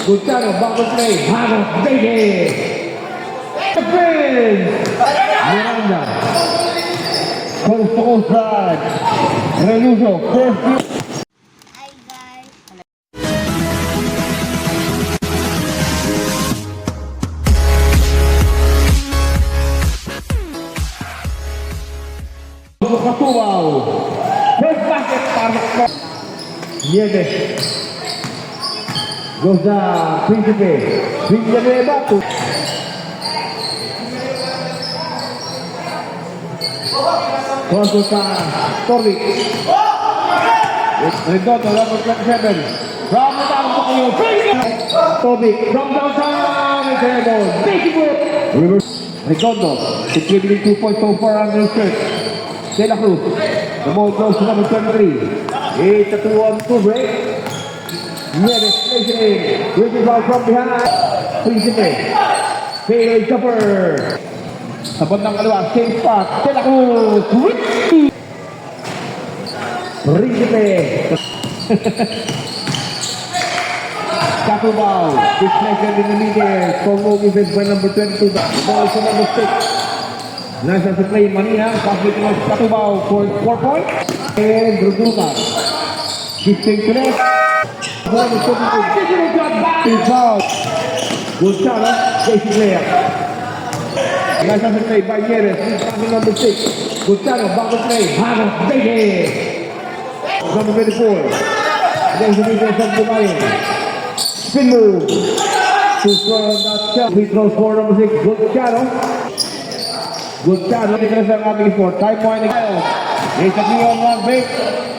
Gustavo, back to play. Hago, baby. The Prince. Miranda. Coast to coast drive. Reluso, first view. Hi guys. Katubaw. First basket para sa Nieves. Goes sa Principe. Villanueva to Conto sa Torvik. Redondo, number 27. From the down to Kuyo. Torvik, from downtown. It's a ball. Basic work. Reverse. Redondo, contributing 2 points so far on the shirt. De La Cruz. The ball goes to number 23. It's a 2-on-2 break. Nieves plays it in. With the ball from behind. Principe. Fadeaway jumper. Sa bandang kaliwa, same spot. De La Cruz. Principe. Katubaw. Deflected in the middle. Congo defense by number 22. The ball to number 6. Nasa sa play Manina, passing to Katubaw for 4 points. And Ruduta. Shifting to left. Ball is put into digital shot back. It's out. Good shot, basic layup. Nasa sa play by Nieves, passing number 6. Good shot, back to play. Hago, baby. Number 24. Against the defense of Bumayan. Spin move. To score on that shot. Free throw score number 6. Good shot. Good shot. Because they're having for time winding out. It's a 3-on-1 break.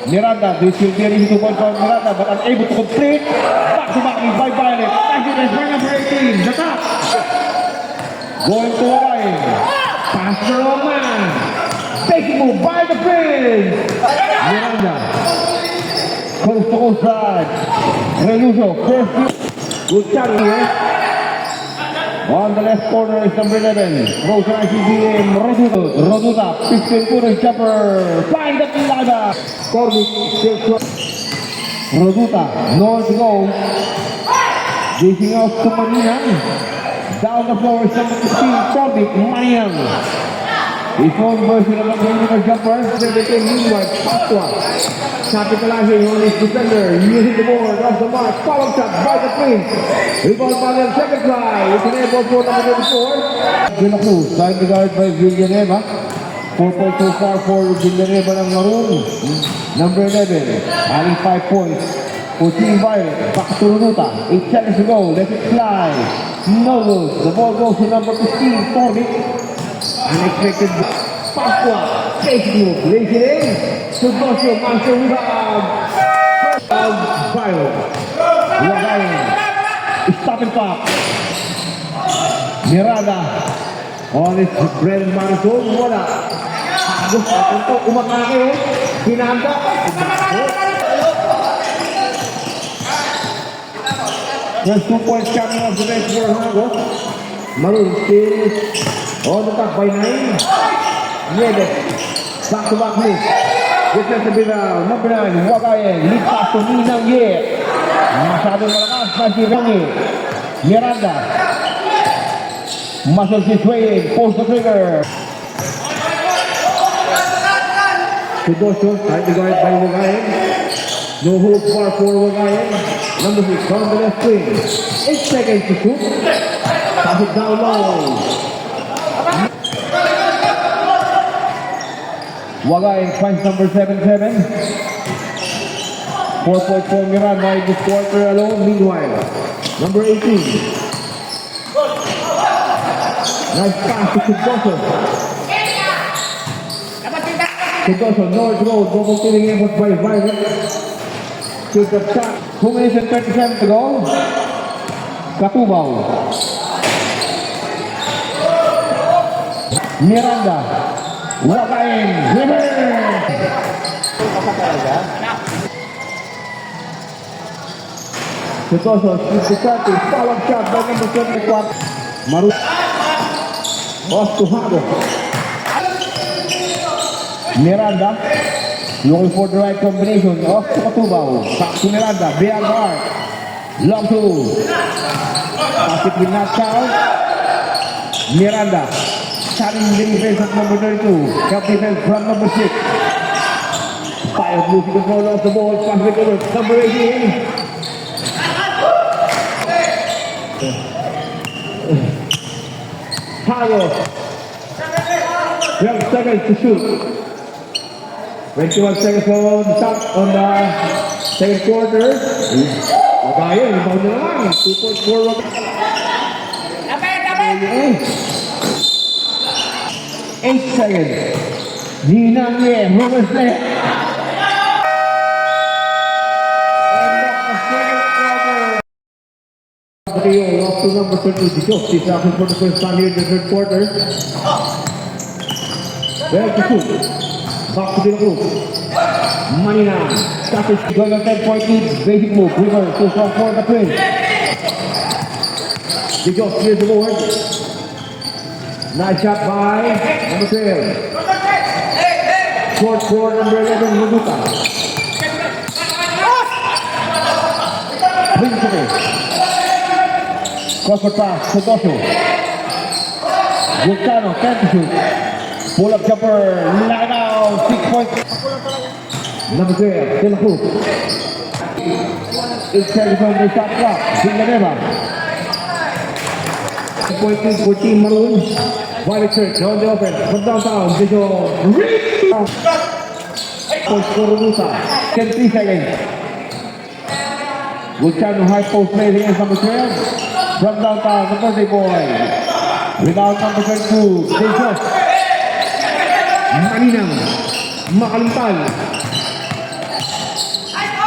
Miranda, this will be an easy 2 point for Miranda, but unable to complete. Back to back by Violet. President by number 18. The top. Going to Orion. Pass to Roman. Big move by the Prince. Miranda. Coast to coast drive. Reluso. First view. Good shot here. On the left corner is number 11. Throws an ICBM. Roduta. 15-footer jumper. Find the Pilada. Corvic. Roduta. North goal. Giving out to Maniang. Down the floor is number 15. Corvic. Maniang. His own version of the perimeter jumper. Meanwhile, Pasqua. Capitalizing on his defender, using the board off the mark, follow shot by the Prince. Rebound by the second try. It's an airball for number 24. De La Cruz, side the guard by Villanueva. 4 points so far for Villanueva ng Maroon. Number 11, adding 5 points. For Team Violet, back to Runuta. 8 seconds to go, let it fly. No good. The ball goes to number 15, Torvik. Unexpected. Pasqua, face move, lays it in. Subosio, master rebound. Violet. Wagayan. Stop and pop. Miranda. On his bread and butter zone. Wala. Gusto ito, umakake. Pinanda. First 2 points coming off the bench for Hago. Maroon still on the top by 9. Nieves. Back-to-back move. Defensive rebound. Number 9. Wagayan. Lead pass to Minang Ye. Masyadong malakas na si Rangi. Miranda. Muscles his way in. Post the trigger. Tudosyo. Trying to guard by Wagayan. No hope far for Wagayan. Number 6 on the left wing. 8 seconds to shoot. Pass it down low. Wagayan finds number 77. 4.4 Miranda in this quarter alone. Meanwhile, number 18. Nice pass to Tudosyo. Tudosyo, North Road, double killing effort by Violet. To the shot. 2 minutes and 37 to go. Katubaw. Miranda. Wagayan. River. Tudosyo, shoot the shot. Follow-up shot by number 24. Maru. Off to Hago. Miranda. Looking for the right combination. Off to Katubaw. Back to Miranda. Behind the arc. Long two. Pass it will not count. Miranda. Challenging defense of number 32. Help defense from number 6. Fire losing control of the ball. Pass it over. Number 18. Powell. 12 seconds to shoot. 21 seconds on the shot on the second quarter. Magayon, rebound na lang. 2.4. Dapat! 8 seconds. Ninang Ye, Rubens Leh. And that's the second quarter. Patio off to number 32. He's asking for the first time here in the third quarter. Well, to shoot. Back to the group. Manina. Status going on 10-point lead. Basic move. Reverse. Too strong for the twin. The Joss clears the board. Nice shot by number 12. Short for number 11, Luduka. Principal. Crossword pass, Sotosho. Vulcano, 10 to shoot. Pull up jumper, line out, 6 points. Number 12, De La Cruz. It's carries on the shot clock. Villanueva. 2.2 for Team Maroon. Violet Church on the offense from downtown. Visual. Post for Robusta. 10 seconds. Vulcano high post play against number 12. From downtown, the birthday boy. Without number 22, Jesus. Maninang. Makalimpal.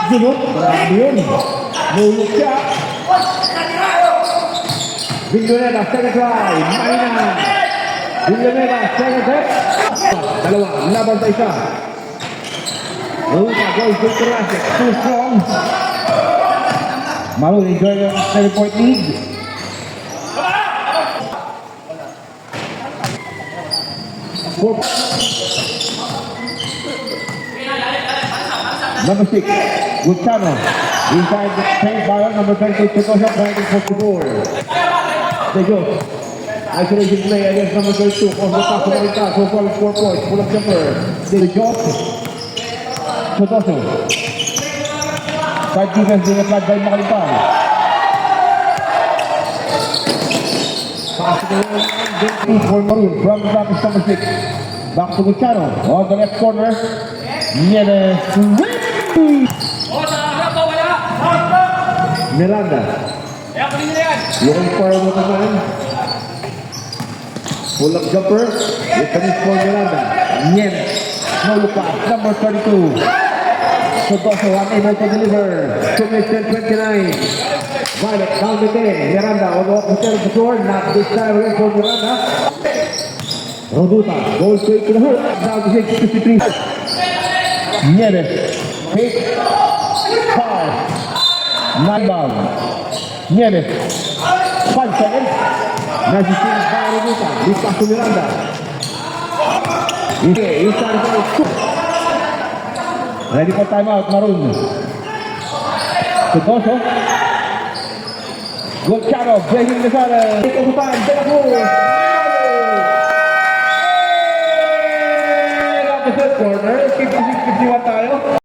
Sunod. Marami yun. Nulog siya. Villanueva, second try. Maninang. Villanueva, second set. Dalawa, laban sa isa. Robusta goes to the last. Too strong. Maroon enjoy the 7-point lead. Number 6, Gustavo. Inside the paint by number 22, Chikosha, trying to push the board. They go. Isolation play against number 32. On the pass of Marita, so far 4 points. Pull up jumper. They go. Chikosha. Side defense being applied by Makalimpal. Pass to the wall. For Maroon from the back is number 6. Back to Luciano on the left corner. Nieves. Miranda. Looking for a woman. Pull up jumper. With the miss for Miranda. Nieves. No look pass. Number 32. Sotoso unable to deliver. 2-10-29. Violet down the 10. Miranda on the opposite of the floor. Not this time away for Miranda. Roduta goes straight to the hook. Down to 6-53. Nieves. Pick. Foul. 9 bound. Nieves. 5 seconds. Nice change by Roduta. This pass to Miranda. He's trying to go. Ready for timeout, Maroon. Sotoso. Golchano breaking the saddle. Take over time. De La Cruz. Opposite corner. 56-51 tayo.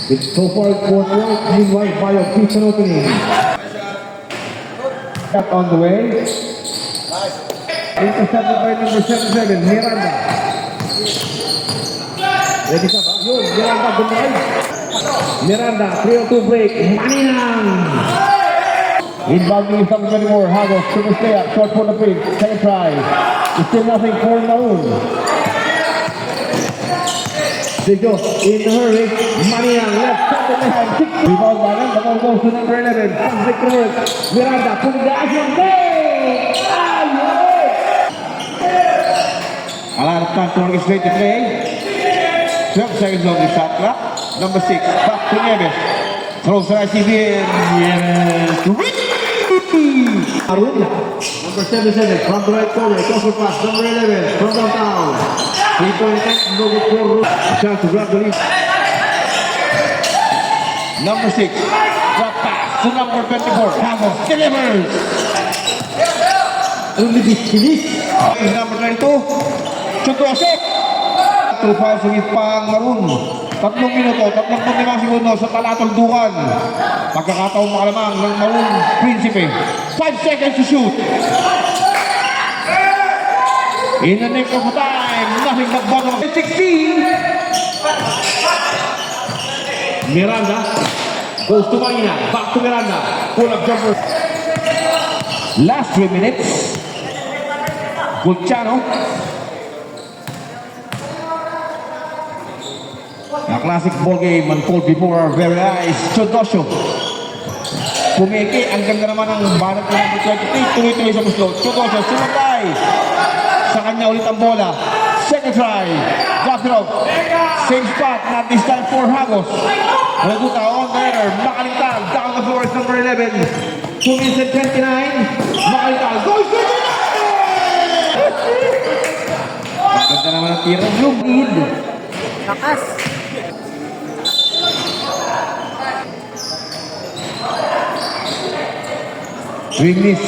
It's so far 4-1. Meanwhile, Bayo keeps an opening. Shot on the way. Intercepted by number 77, Miranda. Ready ka ba? Yun, Miranda, good drive. Miranda, 3-2 break. Maninang. Inbounding is number 24, Hagos, super stay up, short for the break. Second try. It's still nothing for Maroon. They go in a hurry. Maninang, left shot in the hand. Rebound by them, the ball goes to number 11. Patrick Rivers. Miranda, putting the action. Alarm time to orchestrate the play. 12 seconds of the shot clock. Number 6, back to Nieves. Throws the ICB and Maroon. Number 77 from the right corner. Cover pass. Number 11 from downtown. 3-point no good for Chance to grab the lead. Number 6. Drop pass to number 24. Ramos delivers. Number 22. Chudosek. 2-5 sa gitpang Maroon. 3 minuto, 35 segundo sa talatoldukan. Pagkakataon makalamang ng Maroon Prinsipe. 5 seconds to shoot. In the nick of time, nothing but bottom. 16. Miranda goes to Marina. Back to Miranda. Pull up jumper. Last 3 minutes. Gulciano. A classic ball game unfold before our very eyes. Chodosyo. Pumiki. Ang ganda naman ng banat ng number 23. Tuloy-tuloy sa muslo. Chodosyo. Sumatay. Sa kanya ulit ang bola. Second try. Drops it off. Same spot. Not this time for Hagos. Reduta on there. Makalintag. Down the floor is number 11. 2 minutes and 29. Makalintag. Goes to the Ang ganda naman ang tira. Yung lead. Lakas. Swing miss.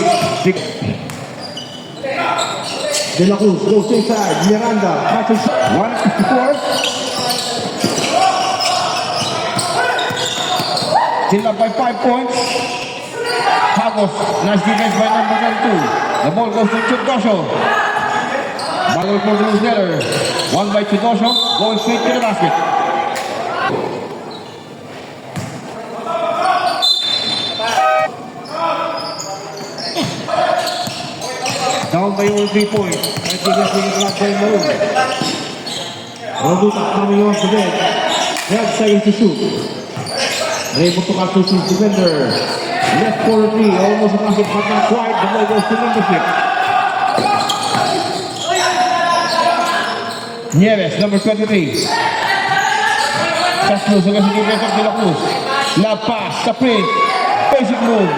De La Cruz goes inside. Miranda passes 154. Still up by 5 points. Hagos. Nice defense by number 2. The ball goes to Chudosyo. Ball for the loose getter. 1 by Chudosyo. Going straight to the basket. Down by only 3 points. I think that's the block by Maroon. Roduta coming off the bench. 12 seconds to shoot. Able to cut to his defender. Left corner 3. Almost a basket, but not quite. The ball goes to number 6. Nieves, number 23. Castro sa kasi defense of De La Cruz. La pass, sa print. Basic move.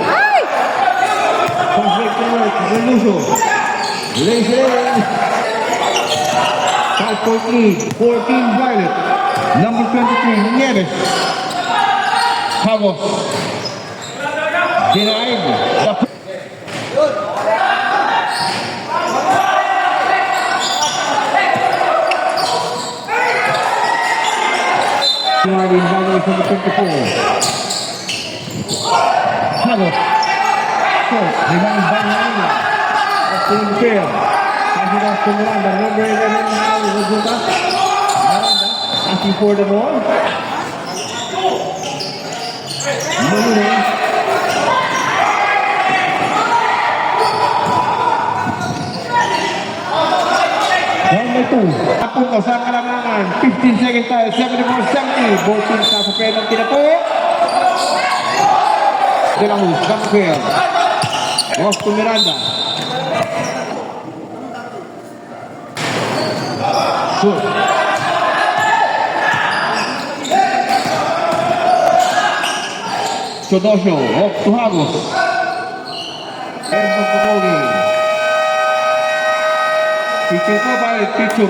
Perfect to work. Reluso. Lays it in. 5-point lead. 14 Violet. Number 23, Nieves. Hagos. Denied. Marvin Violet from the 24. Hagos. Short. Rebound by Marina. Team fail. Passing off to Miranda. Number 11 now is Reduta. Miranda asking for the ball. Marina. Down by 2. Apunta sa kalamangan. 15 seconds tayo. 74-70. Both teams sa penalty na po. De La Cruz. Dunfield. Off to Miranda. Shoot. Chodosyo. Off to Hagos. Erban Patogi. Picture po ba? Picture.